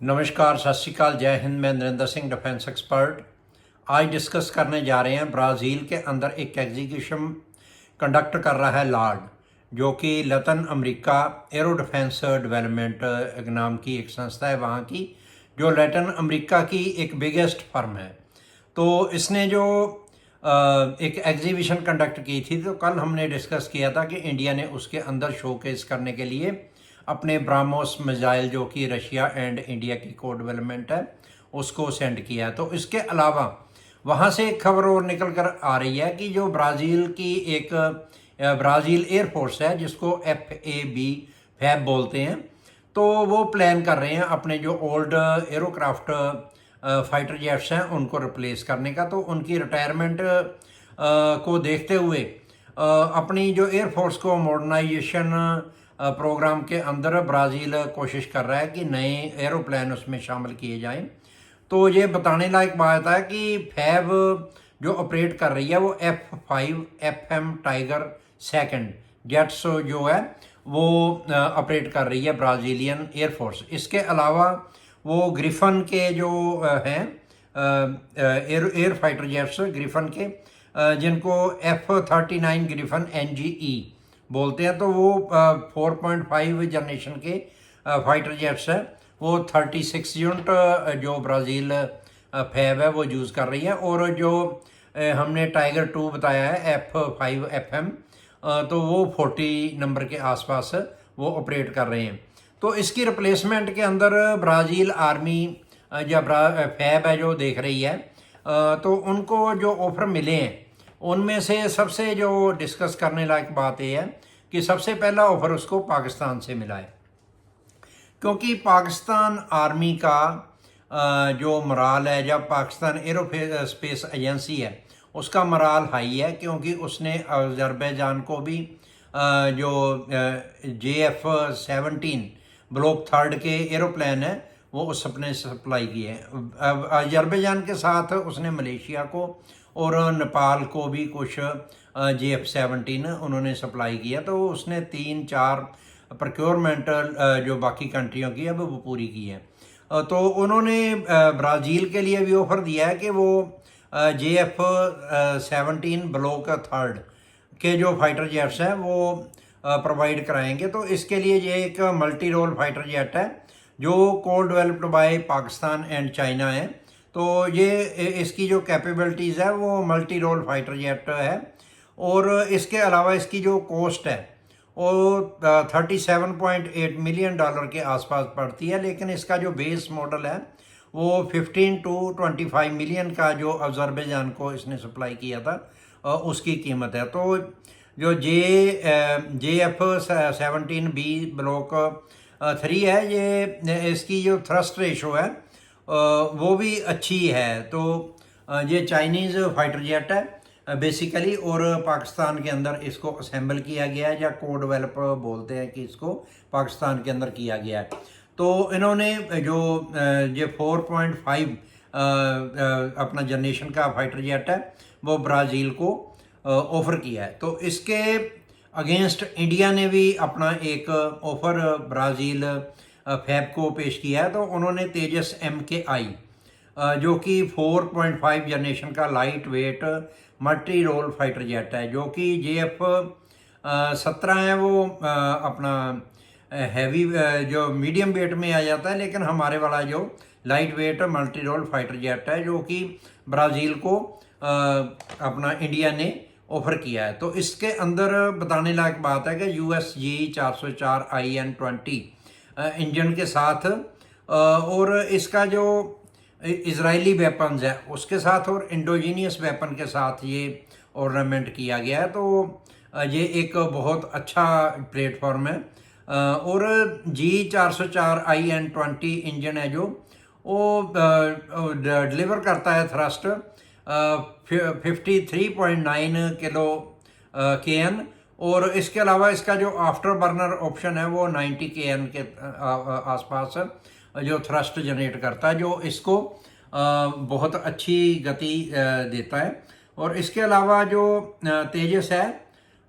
नमस्कार, सत श्री अकाल, जय हिंद। मैं नरेंद्र सिंह, डिफेंस एक्सपर्ट। आज डिस्कस करने जा रहे हैं ब्राज़ील के अंदर एक एग्जीक्यूशन कंडक्ट कर रहा है लार्ड, जो कि लतन अमेरिका एरो डिफेंस डेवलपमेंट नाम की एक संस्था है वहाँ की, जो लैटिन अमेरिका की एक बिगेस्ट फर्म है। तो इसने जो एक एग्जीबिशन कंडक्ट की थी, तो कल हमने डिस्कस किया था कि इंडिया ने उसके अंदर शोकेस करने के लिए अपने ब्राह्मोस मिसाइल, जो कि रशिया एंड इंडिया की को डेवलपमेंट है, उसको सेंड किया है। तो इसके अलावा वहाँ से एक खबर और निकल कर आ रही है कि जो ब्राज़ील की एक ब्राज़ील एयरफोर्स है, जिसको FAB फैब बोलते हैं, तो वो प्लान कर रहे हैं अपने जो ओल्ड एरोक्राफ्ट फाइटर जेट्स हैं उनको रिप्लेस करने का। तो उनकी रिटायरमेंट को देखते हुए अपनी जो एयरफोर्स को मॉडर्नाइजेशन प्रोग्राम के अंदर ब्राज़ील कोशिश कर रहा है कि नए एरोप्लेन उसमें शामिल किए जाएं। तो ये बताने लायक बात है कि फैब जो ऑपरेट कर रही है वो F5FM टाइगर सेकंड जेट्स जो है वो ऑपरेट कर रही है ब्राज़ीलियन एयरफोर्स। इसके अलावा वो ग्रिफन के जो हैं एयर फाइटर जेट्स ग्रिफन के, जिनको F39 ग्रिफन NGE बोलते हैं, तो वो 4.5 जनरेशन के फाइटर जेट्स हैं। वो 36 यूनिट जो ब्राज़ील फैब है वो यूज़ कर रही है। और जो हमने टाइगर 2 बताया है F5FM, तो वो 40 नंबर के आसपास वो ऑपरेट कर रहे हैं। तो इसकी रिप्लेसमेंट के अंदर ब्राज़ील आर्मी या फैब है जो देख रही है, तो उनको जो ऑफ़र मिले हैं उनमें से सबसे जो डिस्कस करने लायक बात यह है कि सबसे पहला ऑफ़र उसको पाकिस्तान से मिला है, क्योंकि पाकिस्तान आर्मी का जो मराल है, जब पाकिस्तान एरोस्पेस एजेंसी है उसका मराल हाई है, क्योंकि उसने अज़रबैजान को भी जो JF-17 ब्लॉक 3 के एरोप्लेन है वो उस अपने सप्लाई किए हैं। अज़रबैजान के साथ उसने मलेशिया को और नेपाल को भी कुछ JF-17 उन्होंने सप्लाई किया। तो उसने 3-4 प्रोक्योरमेंट जो बाकी कंट्रियों की है वो पूरी की है। तो उन्होंने ब्राज़ील के लिए भी ऑफ़र दिया है कि वो JF-17 ब्लॉक 3 के जो फाइटर जेट्स हैं वो प्रोवाइड कराएंगे। तो इसके लिए ये एक मल्टी रोल फाइटर जेट है जो को developed by Pakistan and China है। तो ये इसकी जो कैपेबिलिटीज़ है वो मल्टी रोल फाइटर जेट है। और इसके अलावा इसकी जो कॉस्ट है वो $37.8 मिलियन के आसपास पड़ती है, लेकिन इसका जो बेस मॉडल है वो 15 to 25 मिलियन का जो अज़रबैजान को इसने सप्लाई किया था उसकी कीमत है। तो जो JF-17B ब्लॉक 3 है, ये इसकी जो थ्रस्ट रेशो है वो भी अच्छी है। तो ये चाइनीज़ फाइटर जेट है बेसिकली, और पाकिस्तान के अंदर इसको असेंबल किया गया है, या को डेवलप बोलते हैं कि इसको पाकिस्तान के अंदर किया गया है। तो इन्होंने जो ये 4.5 अपना जनरेशन का फाइटर जेट है वो ब्राज़ील को ऑफ़र किया है। तो इसके अगेंस्ट इंडिया ने भी अपना एक ऑफ़र ब्राज़ील फैब को पेश किया है। तो उन्होंने तेजस MKI जो कि 4.5 जनरेशन का light weight multi role fighter jet है, जो कि JF-17 है वो अपना हैवी जो मीडियम वेट में आ जाता है, लेकिन हमारे वाला जो light weight multi role fighter jet है जो कि ब्राज़ील को अपना इंडिया ने ऑफ़र किया है। तो इसके अंदर बताने लायक बात है कि USG 404 IN-20 इंजन के साथ और इसका जो इजरायली वेपन्स है उसके साथ और इंडोजीनियस वेपन के साथ ये ऑर्नामेंट किया गया है। तो ये एक बहुत अच्छा प्लेटफॉर्म है। और G404 IN-20 इंजन है जो वो डिलीवर करता है थ्रस्ट 53.9 किलो KN, और इसके अलावा इसका जो आफ्टर बर्नर ऑप्शन है वो 90 KN के आसपास जो थ्रस्ट जनरेट करता है, जो इसको बहुत अच्छी गति देता है। और इसके अलावा जो तेजस है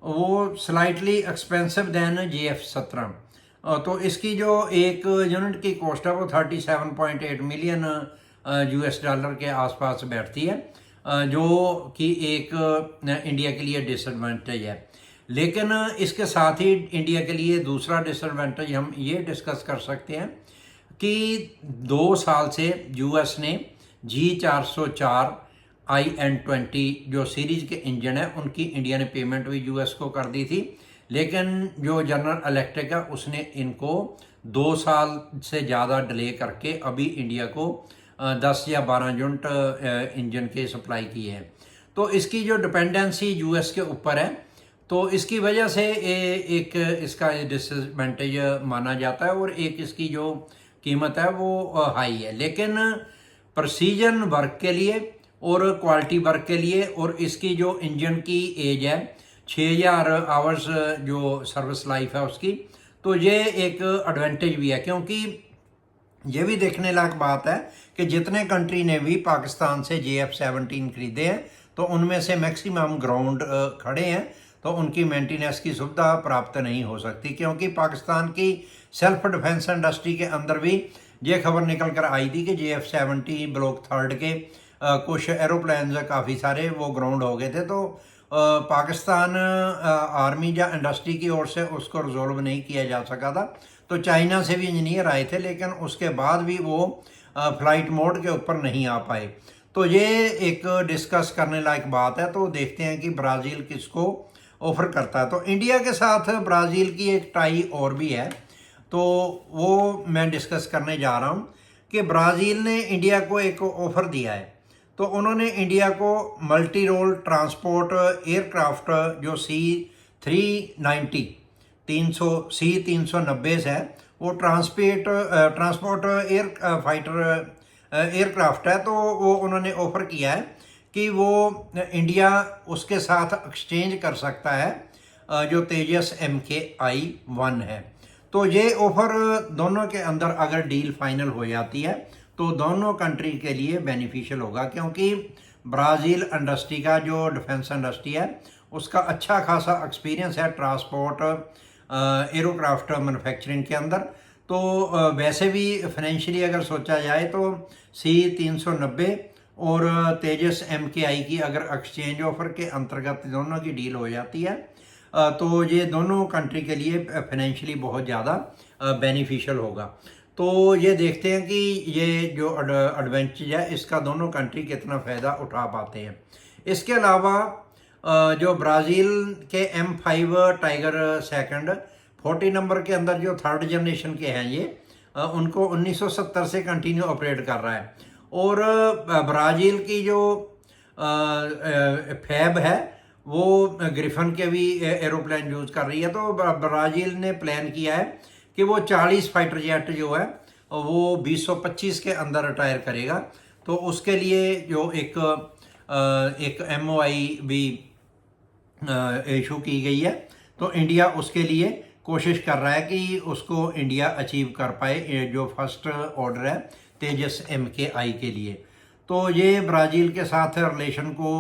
वो स्लाइटली एक्सपेंसिव दैन JF-17, तो इसकी जो एक यूनिट की कॉस्ट है वो 37.8 मिलियन यूएस डॉलर के आसपास बैठती है, जो कि एक इंडिया के लिए डिसएडवांटेज है। लेकिन इसके साथ ही इंडिया के लिए दूसरा डिसएडवांटेज हम ये डिस्कस कर सकते हैं कि 2 साल से यूएस ने G404 IN20 जो सीरीज के इंजन है उनकी इंडिया ने पेमेंट भी यूएस को कर दी थी, लेकिन जो जनरल इलेक्ट्रिक है उसने इनको 2 साल से ज़्यादा डिले करके अभी इंडिया को 10 या 12 यूनिट इंजन के सप्लाई किए हैं। तो इसकी जो डिपेंडेंसी यूएस के ऊपर है, तो इसकी वजह से एक इसका डिसएडवांटेज माना जाता है, और एक इसकी जो कीमत है वो हाई है। लेकिन प्रिसीजन वर्क के लिए और क्वालिटी वर्क के लिए, और इसकी जो इंजन की एज है 6000 आवर्स जो सर्विस लाइफ है उसकी, तो ये एक एडवांटेज भी है। क्योंकि ये भी देखने लायक बात है कि जितने कंट्री ने भी पाकिस्तान से JF-17 खरीदे हैं, तो उनमें से मैक्सिमम ग्राउंड खड़े हैं, तो उनकी मेंटेनेंस की सुविधा प्राप्त नहीं हो सकती। क्योंकि पाकिस्तान की सेल्फ डिफेंस इंडस्ट्री के अंदर भी ये खबर निकल कर आई थी कि JF-17 ब्लॉक 3 के कुछ एरोप्लेन काफ़ी सारे वो ग्राउंड हो गए थे, तो पाकिस्तान आर्मी या इंडस्ट्री की ओर से उसको रिजोल्व नहीं किया जा सका था। तो चाइना से भी इंजीनियर आए थे, लेकिन उसके बाद भी वो फ्लाइट मोड के ऊपर नहीं आ पाए। तो ये एक डिस्कस करने लायक बात है। तो देखते हैं कि ब्राज़ील किसको ऑफर करता है। तो इंडिया के साथ ब्राज़ील की एक टाई और भी है, तो वो मैं डिस्कस करने जा रहा हूँ कि ब्राज़ील ने इंडिया को एक ऑफ़र दिया है। तो उन्होंने इंडिया को मल्टी रोल ट्रांसपोर्ट एयरक्राफ्ट जो C-390 C-390 है, वो ट्रांसपोर्ट एयरक्राफ्ट है। तो वो उन्होंने ऑफ़र किया है कि वो इंडिया उसके साथ एक्सचेंज कर सकता है जो तेजस MKI-1 है। तो ये ऑफ़र दोनों के अंदर अगर डील फाइनल हो जाती है तो दोनों कंट्री के लिए बेनिफिशियल होगा, क्योंकि ब्राज़ील इंडस्ट्री का जो डिफेंस इंडस्ट्री है उसका अच्छा खासा एक्सपीरियंस है ट्रांसपोर्ट एरोक्राफ्ट मैन्युफैक्चरिंग के अंदर। तो वैसे भी फाइनेंशियली अगर सोचा जाए तो C-390 और तेजस MKI की अगर एक्सचेंज ऑफर के अंतर्गत दोनों की डील हो जाती है तो ये दोनों कंट्री के लिए फाइनेंशियली बहुत ज़्यादा बेनिफिशियल होगा। तो ये देखते हैं कि ये जो एडवेंचर है इसका दोनों कंट्री कितना फ़ायदा उठा पाते हैं। इसके अलावा जो ब्राज़ील के M5 टाइगर सेकंड 40 नंबर के अंदर जो 3rd जनरेशन के हैं ये उनको 1970 से कंटिन्यू ऑपरेट कर रहा है। और ब्राज़ील की जो फैब है वो ग्रिफन के भी एरोप्लेन यूज़ कर रही है। तो ब्राज़ील ने प्लान किया है कि वो 40 फाइटर जेट जो है वो 2025 के अंदर रिटायर करेगा। तो उसके लिए जो एक MOI भी इशू की गई है, तो इंडिया उसके लिए कोशिश कर रहा है कि उसको इंडिया अचीव कर पाए जो फर्स्ट ऑर्डर है तेजस MKI के लिए। तो ये ब्राज़ील के साथ रिलेशन को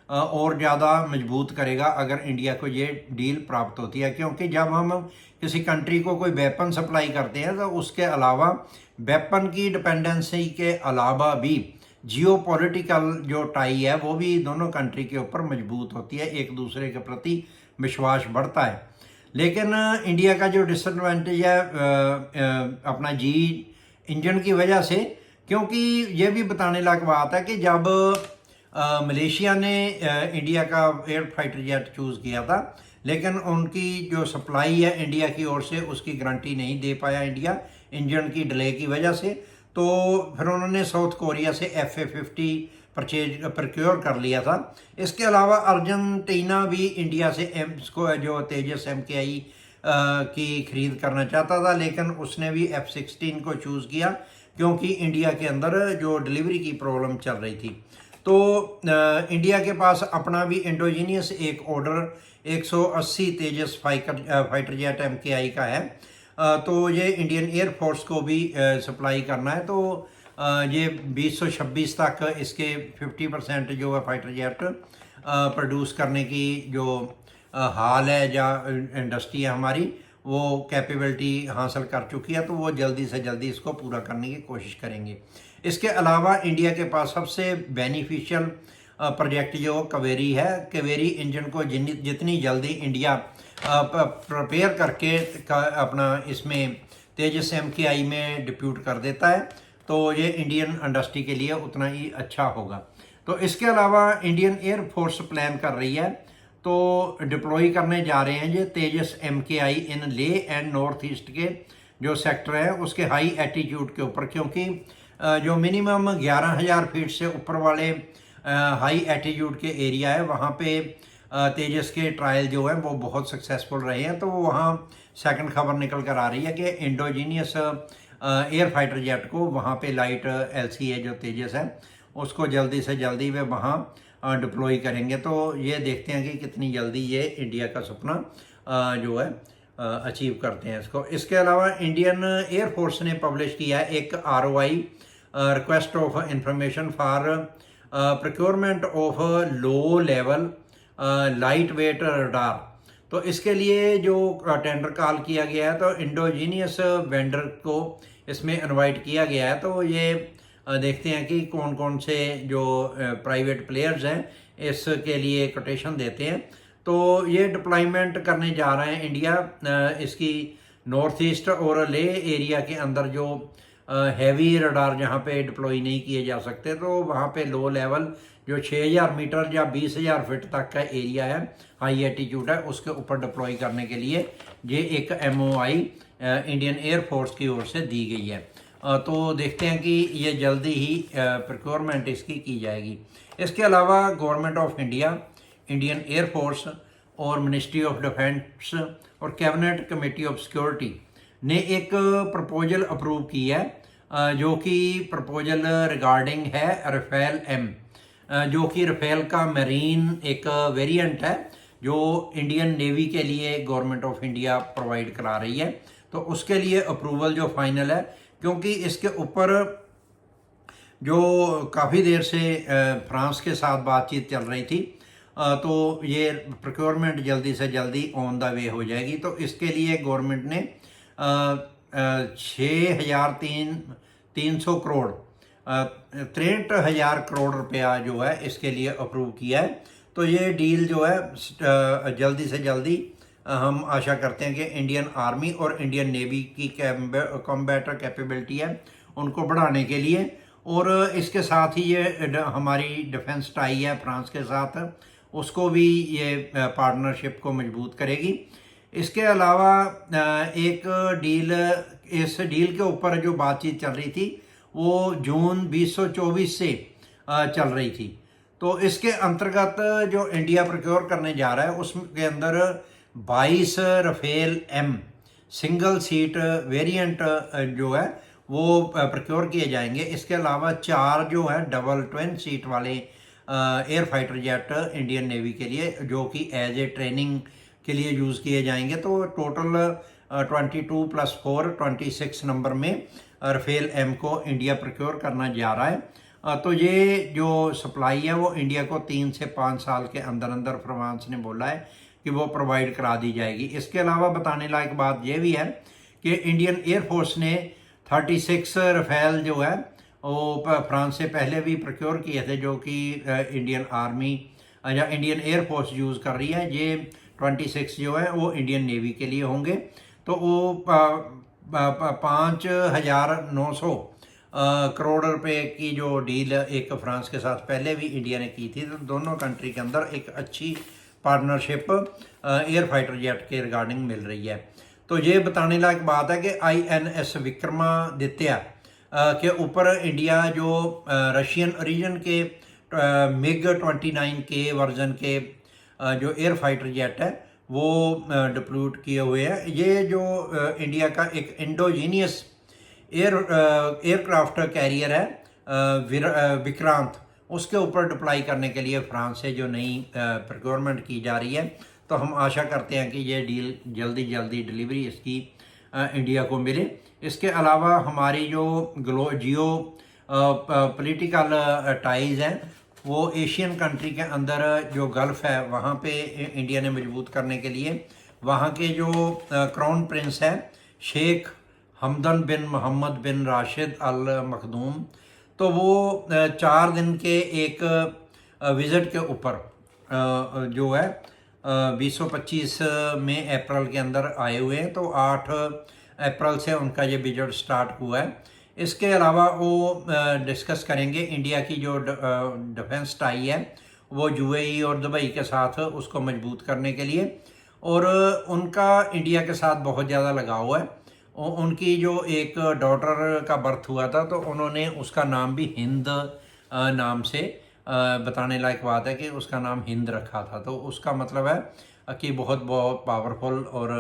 और ज़्यादा मजबूत करेगा अगर इंडिया को ये डील प्राप्त होती है। क्योंकि जब हम किसी कंट्री को कोई वेपन सप्लाई करते हैं तो उसके अलावा वेपन की डिपेंडेंसी के अलावा भी जियोपॉलिटिकल जो टाई है वो भी दोनों कंट्री के ऊपर मजबूत होती है, एक दूसरे के प्रति विश्वास बढ़ता है। लेकिन इंडिया का जो डिसएडवांटेज है अपना जी इंजन की वजह से, क्योंकि ये भी बताने लायक बात है कि जब मलेशिया ने इंडिया का एयर फाइटर जेट चूज़ किया था, लेकिन उनकी जो सप्लाई है इंडिया की ओर से उसकी गारंटी नहीं दे पाया इंडिया इंजन की डिले की वजह से। तो फिर उन्होंने साउथ कोरिया से FA-50 प्रक्योर कर लिया था। इसके अलावा अर्जेंटीना भी इंडिया से इसको जो तेजस MKI की खरीद करना चाहता था, लेकिन उसने भी F-16 को चूज़ किया क्योंकि इंडिया के अंदर जो डिलीवरी की प्रॉब्लम चल रही थी। तो इंडिया के पास अपना भी इंडोजीनियस एक ऑर्डर 180 तेजस फाइटर जेट MKI का है। तो ये इंडियन एयरफोर्स को भी सप्लाई करना है। तो ये 2026 तक इसके 50% जो है फाइटर जेट प्रोड्यूस करने की जो हाल है या इंडस्ट्री है हमारी, वो कैपेबिलिटी हासिल कर चुकी है, तो वो जल्दी से जल्दी इसको पूरा करने की कोशिश करेंगे। इसके अलावा इंडिया के पास सबसे बेनिफिशियल प्रोजेक्ट जो कावेरी है, कावेरी इंजन को जितनी जल्दी इंडिया प्रिपेयर करके अपना इसमें तेजस MKI में डिप्यूट कर देता है, तो ये इंडियन इंडस्ट्री के लिए उतना ही अच्छा होगा। तो इसके अलावा इंडियन एयर फोर्स प्लान कर रही है, तो डिप्लॉय करने जा रहे हैं ये तेजस MKI इन ले एंड नॉर्थ ईस्ट के जो सेक्टर है उसके हाई एटीट्यूड के ऊपर, क्योंकि जो मिनिमम 11,000 फीट से ऊपर वाले हाई एटीट्यूड के एरिया है वहाँ पे तेजस के ट्रायल जो है वो बहुत सक्सेसफुल रहे हैं। तो वहाँ सेकंड खबर निकल कर आ रही है कि इंडोजीनियस एयर फाइटर जेट को वहाँ पे लाइट LCA जो तेजस है उसको जल्दी से जल्दी वे वहाँ डिप्लॉय करेंगे। तो ये देखते हैं कि कितनी जल्दी ये इंडिया का सपना जो है अचीव करते हैं इसको। इसके अलावा इंडियन एयर फोर्स ने पब्लिश किया है एक ROI request of information for procurement of low level light weight radar. तो इसके लिए जो टेंडर कॉल किया गया है, तो इंडोजीनियस वेंडर को इसमें इनवाइट किया गया है। तो ये देखते हैं कि कौन कौन से जो प्राइवेट प्लेयर्स हैं इसके लिए कोटेशन देते हैं। तो ये डिप्लॉयमेंट करने जा रहे हैं इंडिया इसकी नॉर्थ ईस्ट और ले एरिया के अंदर जो हैवी रडार जहाँ पे डिप्लॉय नहीं किए जा सकते, तो वहाँ पे लो लेवल जो 6,000 मीटर या 20,000 फीट तक का एरिया है, हाई एटीट्यूड है, उसके ऊपर डिप्लॉय करने के लिए ये एक MOI इंडियन एयर फोर्स की ओर से दी गई है। तो देखते हैं कि ये जल्दी ही प्रोक्योरमेंट इसकी की जाएगी। इसके अलावा government of India, Indian air force और मिनिस्ट्री ऑफ डिफेंस और कैबिनेट कमेटी ऑफ सिक्योरिटी ने एक प्रपोजल अप्रूव की है, जो कि प्रपोजल रिगार्डिंग है राफेल M, जो कि राफेल का मरीन एक वेरिएंट है जो इंडियन नेवी के लिए गवर्नमेंट ऑफ इंडिया प्रोवाइड करा रही है। तो उसके लिए अप्रूवल जो फाइनल है, क्योंकि इसके ऊपर जो काफ़ी देर से फ्रांस के साथ बातचीत चल रही थी, तो ये प्रोक्योरमेंट जल्दी से जल्दी ऑन द वे हो जाएगी। तो इसके लिए गवर्नमेंट ने 6,300 करोड़ 63,000 करोड़ रुपया जो है इसके लिए अप्रूव किया है। तो ये डील जो है जल्दी से जल्दी हम आशा करते हैं कि इंडियन आर्मी और इंडियन नेवी की कॉम्बैट कैपेबिलिटी है उनको बढ़ाने के लिए, और इसके साथ ही ये हमारी डिफेंस टाई है फ्रांस के साथ, उसको भी ये पार्टनरशिप को मजबूत करेगी। इसके अलावा एक डील, इस डील के ऊपर जो बातचीत चल रही थी वो जून 2024 से चल रही थी। तो इसके अंतर्गत जो इंडिया प्रोक्योर करने जा रहा है उसके अंदर 22 Rafale M single seat variant जो है वो प्रोक्योर किए जाएंगे। इसके अलावा 4 जो है डबल ट्विन सीट वाले air fighter jet Indian navy के लिए, जो कि एज ए ट्रेनिंग के लिए यूज़ किए जाएंगे। तो टोटल 22 + 4 26 नंबर में राफेल M को इंडिया प्रोक्योर करना जा रहा है। तो ये जो सप्लाई है वो इंडिया को 3 से 5 साल के अंदर अंदर फ्रांस ने बोला है कि वो प्रोवाइड करा दी जाएगी। इसके अलावा बताने लायक बात ये भी है कि इंडियन एयर फोर्स ने 36 राफेल जो है वो फ्रांस से पहले भी प्रोक्योर किए थे, जो कि इंडियन आर्मी या इंडियन एयर फोर्स यूज़ कर रही है। ये 26 जो है वो इंडियन नेवी के लिए होंगे। तो वो 5,900 करोड़ रुपए की जो डील एक फ्रांस के साथ पहले भी इंडिया ने की थी, तो दोनों कंट्री के अंदर एक अच्छी पार्टनरशिप एयर फाइटर जेट के रिगार्डिंग मिल रही है। तो ये बताने लायक बात है कि INS विक्रमादित्य के ऊपर इंडिया जो रशियन ओरिजिन के MiG-29K वर्जन के जो एयर फाइटर जेट है वो डिप्लॉयड किए हुए हैं। ये जो इंडिया का एक इंडोजीनियस एयरक्राफ्ट कैरियर है विक्रांत, उसके ऊपर डिप्लॉय करने के लिए फ्रांस से जो नई प्रोक्योरमेंट की जा रही है। तो हम आशा करते हैं कि ये डील जल्दी जल्दी डिलीवरी इसकी इंडिया को मिले। इसके अलावा हमारी जो जियो पॉलिटिकल टाइज़ हैं वो एशियन कंट्री के अंदर जो गल्फ़ है वहाँ पे इंडिया ने मजबूत करने के लिए वहाँ के जो क्राउन प्रिंस है शेख हमदन बिन मोहम्मद बिन राशिद अल मखदूम, तो वो 4 दिन के एक विज़िट के ऊपर जो है 2025 में अप्रैल के अंदर आए हुए हैं। तो 8 अप्रैल से उनका ये विजिट स्टार्ट हुआ है। इसके अलावा वो डिस्कस करेंगे इंडिया की जो डिफेंस टाई है वो यूएई और दुबई के साथ उसको मजबूत करने के लिए, और उनका इंडिया के साथ बहुत ज़्यादा लगाव है। उनकी जो एक डॉटर का बर्थ हुआ था तो उन्होंने उसका नाम भी हिंद नाम से बताने लायक बात है कि उसका नाम हिंद रखा था। तो उसका मतलब है कि बहुत बहुत पावरफुल और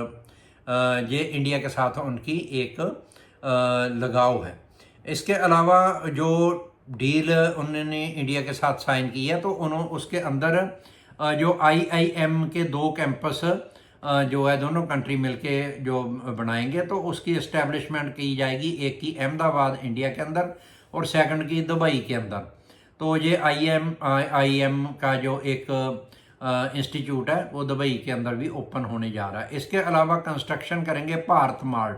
ये इंडिया के साथ उनकी एक लगाव है। इसके अलावा जो डील उन्होंने इंडिया के साथ साइन की है तो उन्होंने उसके अंदर जो IIM के 2 कैंपस जो है दोनों कंट्री मिलके जो बनाएंगे तो उसकी इस्टेब्लिशमेंट की जाएगी, एक की अहमदाबाद इंडिया के अंदर और सेकंड की दुबई के अंदर। तो ये IIM का जो एक इंस्टीट्यूट है वो दुबई के अंदर भी ओपन होने जा रहा है। इसके अलावा कंस्ट्रक्शन करेंगे भारत मार्ट,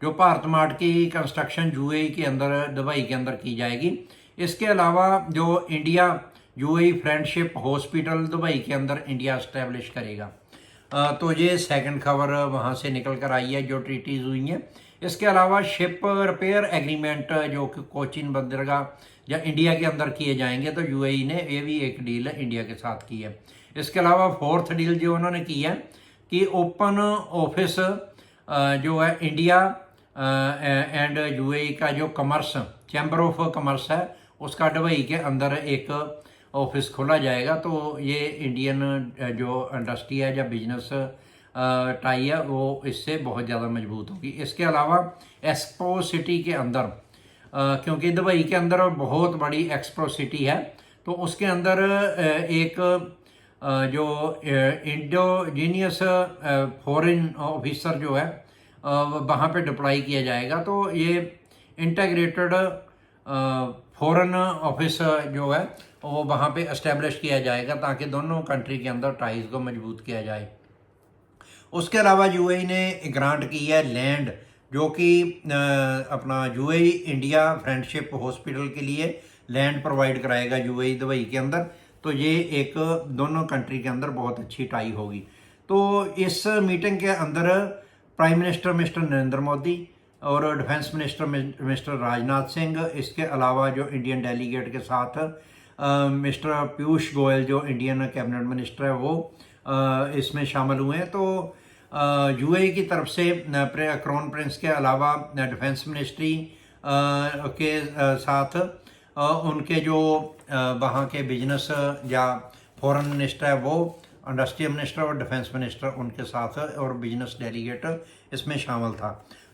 जो भारत मार्ट की कंस्ट्रक्शन यूएई के अंदर दुबई के अंदर की जाएगी। इसके अलावा जो India UAE friendship hospital Dubai के अंदर इंडिया इस्टेब्लिश करेगा। तो ये सेकंड खबर वहाँ से निकल कर आई है जो ट्रीटीज़ हुई हैं। इसके अलावा शिप रिपेयर एग्रीमेंट जो कि कोचिन बंदरगाह या इंडिया के अंदर किए जाएंगे तो यूएई ने ये भी एक डील इंडिया के साथ की है। इसके अलावा 4th डील जो उन्होंने की है कि ओपन ऑफिस जो है इंडिया एंड यूएई का जो कमर्स चैम्बर ऑफ कमर्स है उसका दुबई के अंदर एक ऑफिस खोला जाएगा। तो ये इंडियन जो इंडस्ट्री है या बिजनेस टाई है वो इससे बहुत ज़्यादा मजबूत होगी। इसके अलावा एक्सपो सिटी के अंदर क्योंकि दुबई के अंदर बहुत बड़ी एक्सपो सिटी है तो उसके अंदर एक जो इंडोजीनियस फॉरेन ऑफिसर जो है वहाँ पे डिप्लॉय किया जाएगा। तो ये इंटीग्रेटेड फॉरेन ऑफिस जो है वो वहाँ पे एस्टेब्लिश किया जाएगा ताकि दोनों कंट्री के अंदर टाइज को मजबूत किया जाए। उसके अलावा यूएई ने ग्रांट की है लैंड जो कि अपना यूएई इंडिया फ्रेंडशिप हॉस्पिटल के लिए लैंड प्रोवाइड कराएगा यूएई दुबई के अंदर। तो ये एक दोनों कंट्री के अंदर बहुत अच्छी टाई होगी। तो इस मीटिंग के अंदर prime minister mister Narendra Modi और defence minister mister Rajnath Singh, इसके अलावा जो इंडियन डेलीगेट के साथ मिस्टर पीयूष गोयल जो इंडियन कैबिनेट मिनिस्टर है वो इसमें शामिल हुए हैं। तो यूएई की तरफ से क्राउन प्रिंस के अलावा डिफेंस मिनिस्ट्री के साथ उनके जो वहाँ के बिजनेस या फॉरेन मिनिस्टर है वो, इंडस्ट्रियल मिनिस्टर और डिफेंस मिनिस्टर उनके साथ और बिजनेस डेलीगेट इसमें शामिल था।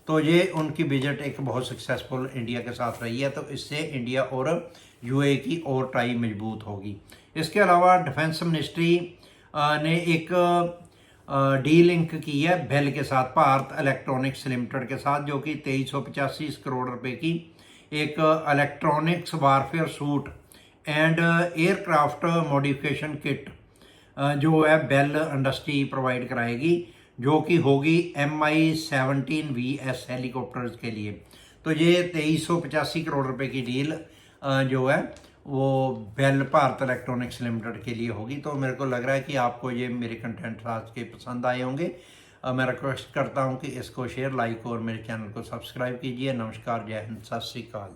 तो ये उनकी विजिट एक बहुत सक्सेसफुल इंडिया के साथ रही है। तो इससे इंडिया और यूएई की और टाई मजबूत होगी। इसके अलावा डिफेंस मिनिस्ट्री ने एक डील लिंक की है बेल के साथ, भारत इलेक्ट्रॉनिक्स लिमिटेड के साथ, जो कि 2385 करोड़ रुपए की एक electronics warfare suit and aircraft modification kit जो है बेल इंडस्ट्री प्रोवाइड कराएगी, जो कि होगी MI-17VS हेलीकॉप्टर्स के लिए। तो ये 2385 करोड़ रुपए की डील जो है वो बेल भारत इलेक्ट्रॉनिक्स लिमिटेड के लिए होगी। तो मेरे को लग रहा है कि आपको ये मेरे कंटेंट आज के पसंद आए होंगे। मैं रिक्वेस्ट करता हूँ कि इसको शेयर, लाइक और मेरे चैनल को सब्सक्राइब कीजिए। नमस्कार, जय हिंद, सत श्री अकाल।